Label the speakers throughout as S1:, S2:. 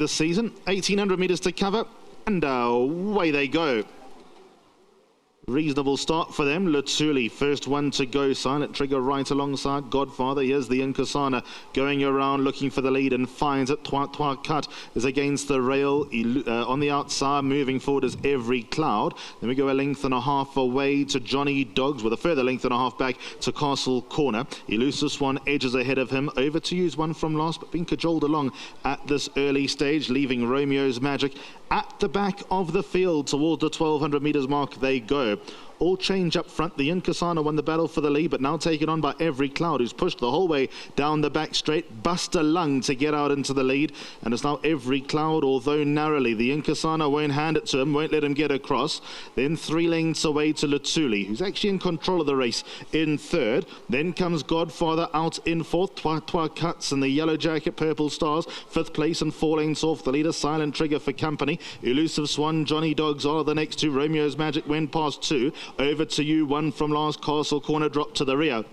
S1: this season. 1,800 metres to cover, and away they go. Reasonable start for them. Lutsuli, first one to go. Silent Trigger right alongside Godfather. Here's the Inkasana going around looking for the lead and finds it. Trois, Quatre is against the rail. On the outside, moving forward is Every Cloud. Then we go a length and a half away to Johnny Dogs with a further length and a half back to Castle Corner. Elusive Swan edges ahead of him. Over to use one from last, but being cajoled along at this early stage, leaving Romeo's Magic at the back of the field. Towards the 1,200 metres mark they go. All change up front. The Inkasana won the battle for the lead, but now taken on by Every Cloud, who's pushed the whole way down the back straight. Buster Lung to get out into the lead, and it's now Every Cloud, although narrowly. The Inkasana won't hand it to him, won't let him get across. Then 3 lengths away to Lutsuli, who's actually in control of the race in third. Then comes Godfather out in fourth. Trois Cuts and the Yellow Jacket, Purple Stars, fifth place and 4 lengths off the leader. Silent Trigger for company. Elusive Swan, Johnny Dogs are the next two. Romeo's Magic went past 2. Over to you, one from last. Castle Corner dropped to the rear.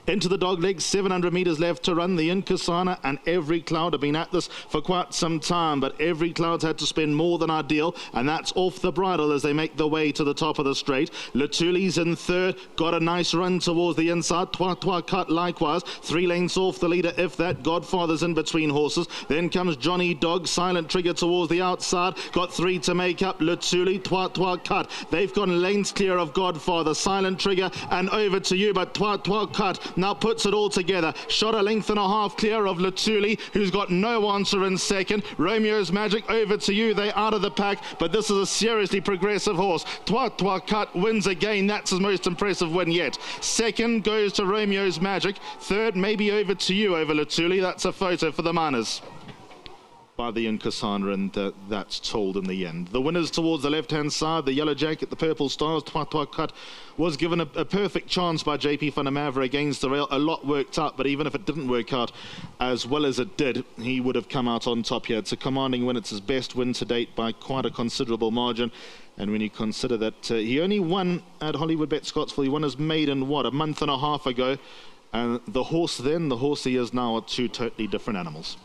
S1: Into the dog leg, 700 metres left to run. The Inkasana and Every Cloud have been at this for quite some time, but Every Cloud's had to spend more than ideal, and that's off the bridle as they make the way to the top of the straight. Lutuli's in third, got a nice run towards the inside. Trois Cut likewise, 3 lengths off the leader, if that. Godfather's in between horses. Then comes Johnny Dog, Silent Trigger towards the outside, got 3 to make up. Lutuli, Trois Cut, they've gone lengths clear of Godfather. Silent Trigger and over to you, but Trois Cut now puts it all together. Shot a length and a half clear of Lutsuli, who's got no answer in second. Romeo's Magic over to you. They're out of the pack, but this is a seriously progressive horse. Trois Cut wins again. That's his most impressive win yet. Second goes to Romeo's Magic. Third maybe over to you over Lutsuli. That's a photo for the miners by the Inkasana, and that's told in the end. The winners towards the left-hand side, the Yellow Jacket, the Purple Stars. Trois Cut was given a perfect chance by JP van der Mavre against the rail. A lot worked out, but even if it didn't work out as well as it did, he would have come out on top here. It's a commanding win. It's his best win to date by quite a considerable margin. And when you consider that he only won at Hollywood Bet Scottsville, he won his maiden, a month and a half ago. And the horse then, the horse he is now, are two totally different animals.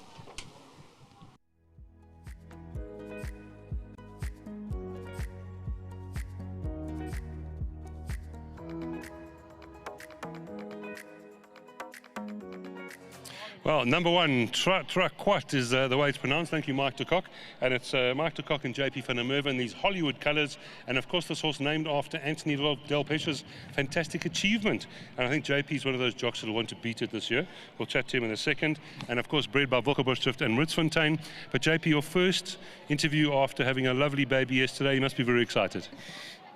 S2: Well, number one, Quatre is the way it's pronounced. Thank you, Mike de Kock. And it's Mike de Kock and JP van der Merwe in these Hollywood colours. And of course, this horse named after Anthony Del Pesce's fantastic achievement. And I think JP is one of those jocks that will want to beat it this year. We'll chat to him in a second. And of course, bred by Volkerbuschrift and Ritzfontein. But JP, your first interview after having a lovely baby yesterday, you must be very excited.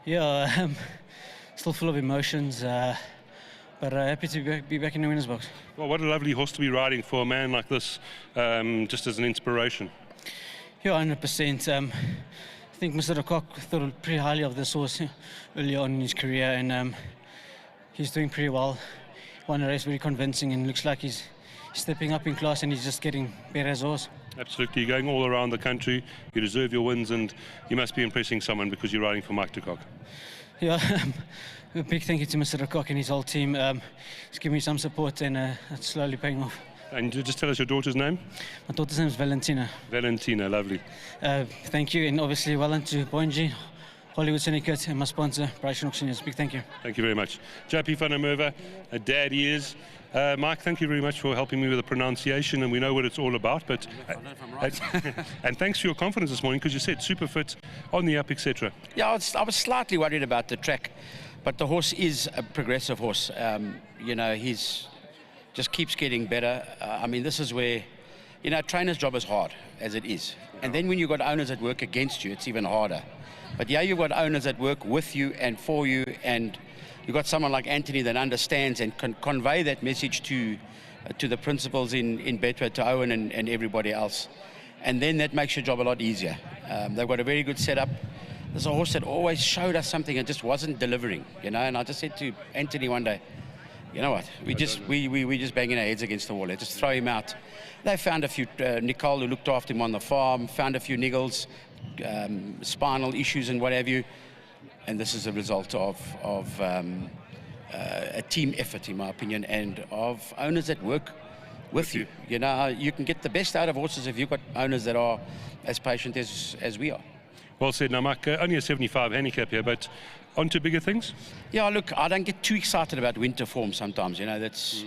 S3: Yeah, still full of emotions. But happy to be back in the winner's box.
S2: Well, what a lovely horse to be riding for a man like this, just as an inspiration.
S3: Yeah, 100%. I think Mr. de Kock thought pretty highly of this horse early on in his career, and he's doing pretty well. Won a race very convincing, and looks like he's stepping up in class, and he's just getting better as a horse.
S2: Absolutely, you're going all around the country, you deserve your wins, and you must be impressing someone because you're riding for Mike de Kock.
S3: Yeah, a big thank you to Mr. de Kock and his whole team. He's given me some support, and that's slowly paying off.
S2: And just tell us your daughter's name?
S3: My daughter's name is Valentina.
S2: Valentina, lovely.
S3: Thank you, and obviously well done to Boinji, Hollywood Syndicate, and my sponsor, Bryce Auctioneers. Big thank you.
S2: Thank you very much. JP van der Merwe, a dad he is. Mike, thank you very much for helping me with the pronunciation, and we know what it's all about. But and thanks for your confidence this morning, because you said super fit, on the up, etc.
S4: Yeah, I was slightly worried about the track, but the horse is a progressive horse. You know, he's just keeps getting better. I mean, this is where, you know, a trainer's job is hard, as it is. And then when you've got owners that work against you, it's even harder. But yeah, you've got owners that work with you and for you, and you've got someone like Anthony that understands and can convey that message to the principals in Betway, to Owen and everybody else. And then that makes your job a lot easier. They've got a very good setup. There's a horse that always showed us something and just wasn't delivering, you know. And I just said to Anthony one day, you know what, we just banging our heads against the wall. Let's just throw him out. They found a few, Nicole, who looked after him on the farm, found a few niggles, spinal issues and what have you. And this is a result of a team effort, in my opinion, and of owners that work with you. You know, you can get the best out of horses if you've got owners that are as patient as we are.
S2: Well said. Now, Mike, only a 75 handicap here, but on to bigger things?
S4: Yeah, look, I don't get too excited about winter form sometimes, you know, that's...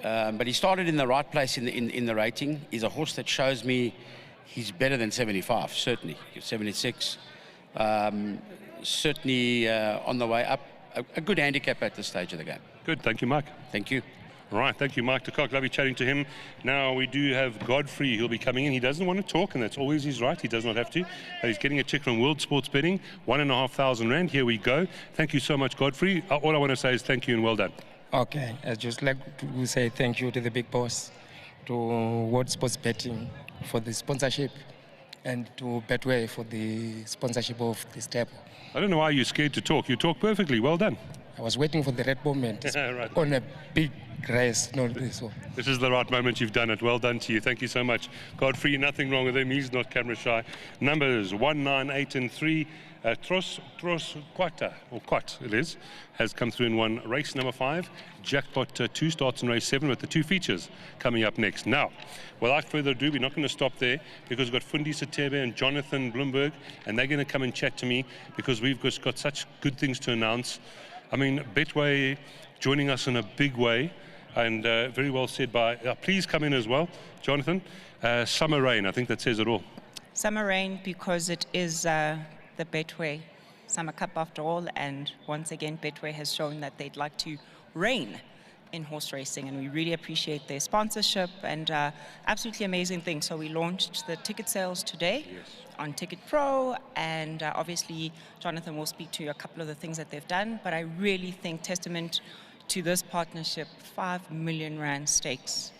S4: but he started in the right place in the rating. He's a horse that shows me he's better than 75, certainly. 76, certainly on the way up. A good handicap at this stage of the game.
S2: Good, thank you, Mike.
S4: Thank you.
S2: All right, thank you, Mike de Kock. Lovely chatting to him. Now we do have Godfrey who'll be coming in. He doesn't want to talk, and that's always his right. He does not have to. But he's getting a check from World Sports Betting, R1,500. Here we go. Thank you so much, Godfrey. All I want to say is thank you and well done.
S5: Okay, I'd just like to say thank you to the big boss, to World Sports Betting for the sponsorship, and to Betway for the sponsorship of this table.
S2: I don't know why you're scared to talk. You talk perfectly. Well done.
S5: I was waiting for the right moment.
S2: Right.
S5: On a big race, not this one.
S2: This is the right moment. You've done it. Well done to you. Thank you so much. Godfrey, nothing wrong with him. He's not camera shy. Numbers 1, 9, 8 and 3. Trois, Quatre, or Quatre it is, has come through in one. Race number 5. Jackpot 2 starts in race 7 with the 2 features coming up next. Now, without further ado, we're not going to stop there because we've got Fundi Satebe and Jonathan Bloomberg, and they're going to come and chat to me because we've just got such good things to announce. I mean, Betway joining us in a big way, and very well said by, please come in as well, Jonathan. Summer Rain, I think that says it all.
S6: Summer Rain, because it is the Betway Summer Cup after all, and once again Betway has shown that they'd like to reign in horse racing, and we really appreciate their sponsorship and absolutely amazing thing. So we launched the ticket sales today on Ticket Pro, and obviously Jonathan will speak to you a couple of the things that they've done, but I really think testament to this partnership, 5 million rand stakes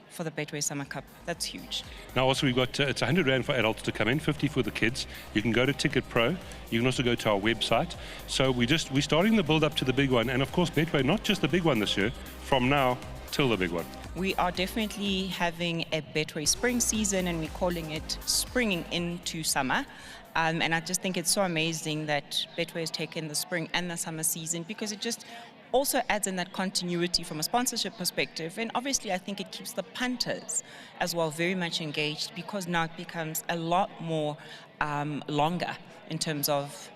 S6: for the Betway Summer Cup. That's huge.
S2: Now also we've got, it's 100 rand for adults to come in, 50 for the kids. You can go to Ticket Pro. You can also go to our website. So we're starting the build up to the big one. And of course Betway, not just the big one this year, from now till the big one.
S6: We are definitely having a Betway spring season, and we're calling it springing into summer. And I just think it's so amazing that Betway has taken the spring and the summer season, because it just also adds in that continuity from a sponsorship perspective. And obviously I think it keeps the punters as well very much engaged, because now it becomes a lot more longer in terms of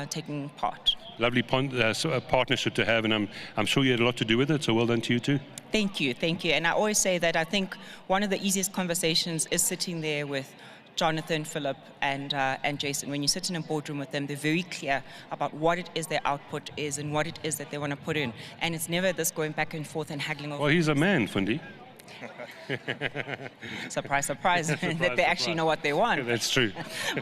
S6: taking part.
S2: Lovely partnership to have, and I'm sure you had a lot to do with it, so well done to you too.
S6: Thank you. And I always say that I think one of the easiest conversations is sitting there with Jonathan, Philip, and Jason. When you sit in a boardroom with them, they're very clear about what it is their output is and what it is that they want to put in. And it's never this going back and forth and haggling over.
S2: Well, he's a man, Fundi.
S6: Surprise, surprise, that they actually know what they want.
S2: Yeah, that's true.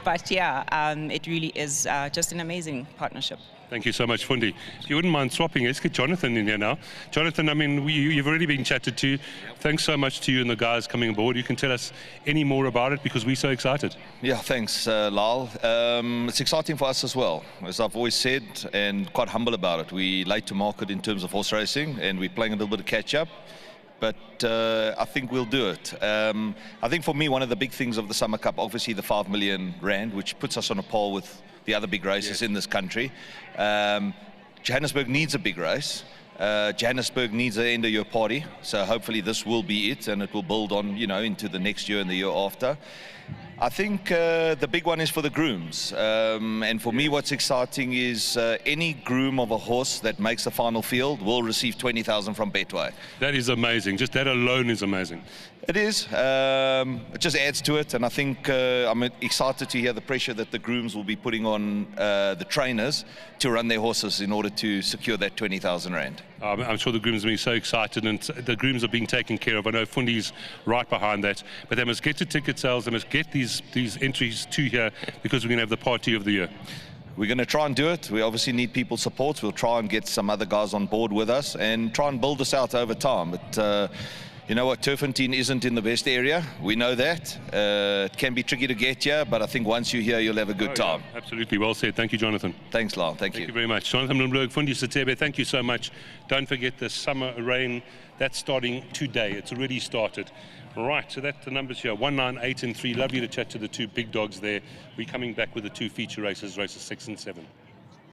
S6: But yeah, it really is just an amazing partnership.
S2: Thank you so much, Fundi. If you wouldn't mind swapping, let's get Jonathan in here now. Jonathan, I mean, you've already been chatted to. Thanks so much to you and the guys coming aboard. You can tell us any more about it because we're so excited.
S7: Yeah, thanks, Lal. It's exciting for us as well. As I've always said, and quite humble about it, we're late to market in terms of horse racing, and we're playing a little bit of catch up. But I think we'll do it. I think for me, one of the big things of the Summer Cup, obviously the 5 million rand, which puts us on a par with the other big races in this country. Johannesburg needs a big race. Johannesburg needs an end-of-year party. So hopefully this will be it, and it will build on, into the next year and the year after. I think the big one is for the grooms. And for me, what's exciting is any groom of a horse that makes the final field will receive 20,000 from Betway.
S2: That is amazing. Just that alone is amazing.
S7: It is. It just adds to it. And I think I'm excited to hear the pressure that the grooms will be putting on the trainers to run their horses in order to secure that 20,000 rand.
S2: I'm sure the grooms are being so excited, and the grooms are being taken care of. I know Fundi's right behind that, but they must get to ticket sales. They must get these entries to here, because we're going to have the party of the year.
S7: We're going to try and do it. We obviously need people's support. We'll try and get some other guys on board with us and try and build this out over time. But you know what, Turffontein isn't in the best area. We know that. It can be tricky to get here, but I think once you're here, you'll have a good time.
S2: Yeah, absolutely. Well said. Thank you, Jonathan.
S7: Thanks, Lyle. Thank you.
S2: Thank you very much. Jonathan Bloomberg, Fundi Satebe, thank you so much. Don't forget the Summer Rain. That's starting today. It's already started. Right, so that's the numbers here, 1, 9, 8 and 3. Lovely to chat to the two big dogs there. We're coming back with the two feature races, races 6 and 7.